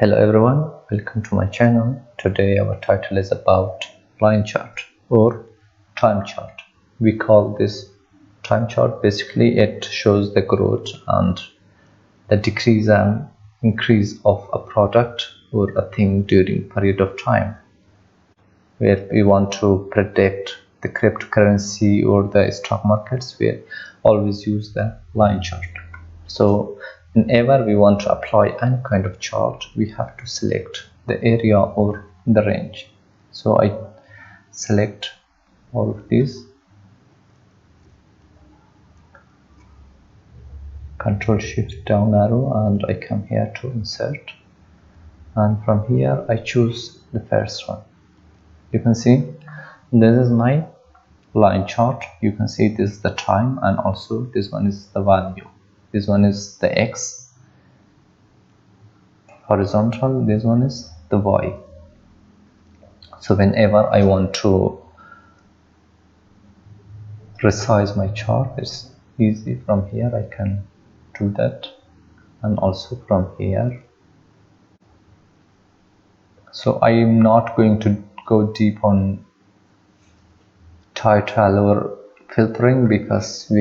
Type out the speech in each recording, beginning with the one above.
Hello everyone, welcome to my channel. Today our title is about line chart or time chart. We call this time chart. Basically it shows the growth and the decrease and increase of a product or a thing during period of time, where we want to predict the cryptocurrency or the stock markets. We always use the line chart. So whenever we want to apply any kind of chart, we have to select the area or the range. So I select all of these, Control Shift down arrow, and I come here to insert, and from here I choose the first one. You can see this is my line chart. You can see this is the time, and also this one is the value. This one is the X horizontal, this one is the Y. So whenever I want to resize my chart, it's easy. From here I can do that, and also from here. So I am not going to go deep on title or filtering because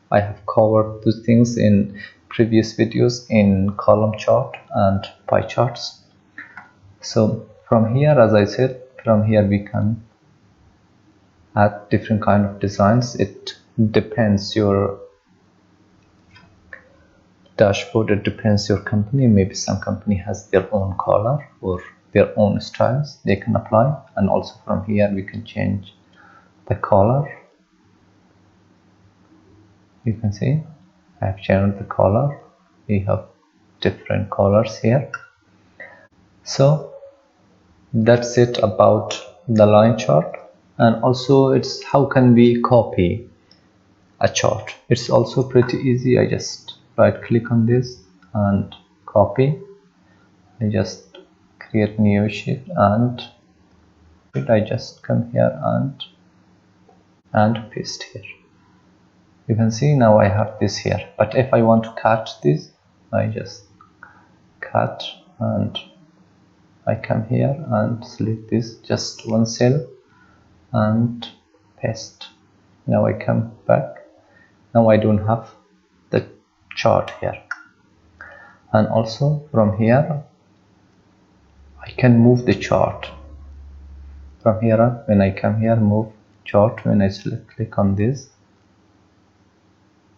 I have covered those things in previous videos in column chart and pie charts. So from here, as I said, from here we can add different kind of designs. It depends your dashboard, it depends your company. Maybe some company has their own color or their own styles they can apply, and also from here we can change the color. You can see I have changed the color. We have different colors here. So that's it about the line chart. And also it's how can we copy a chart. It's also pretty easy. I just right click on this and copy. I just create new sheet and I just come here and paste here. You can see now I have this here, but if I want to cut this, I just cut and I come here and select this, just one cell, and paste. Now I come back. Now I don't have the chart here. And also from here I can move the chart. From here, when I come here, move chart, when I click on this,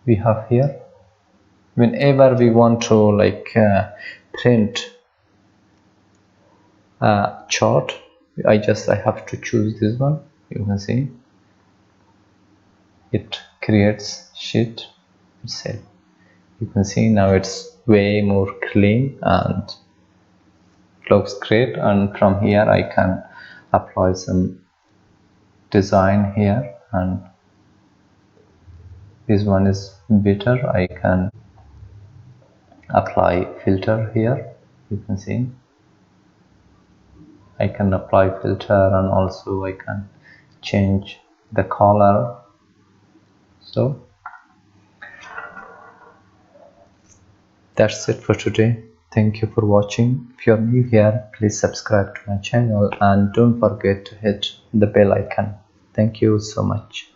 we have here, whenever we want to print a chart, I have to choose this one. You can see it creates sheet itself. You can see now it's way more clean and looks great. And from here I can apply some design here, and this one is better. I can apply filter here. You can see I can apply filter, and also I can change the color. So that's it for today. Thank you for watching. If you're new here, please subscribe to my channel and don't forget to hit the bell icon. Thank you so much.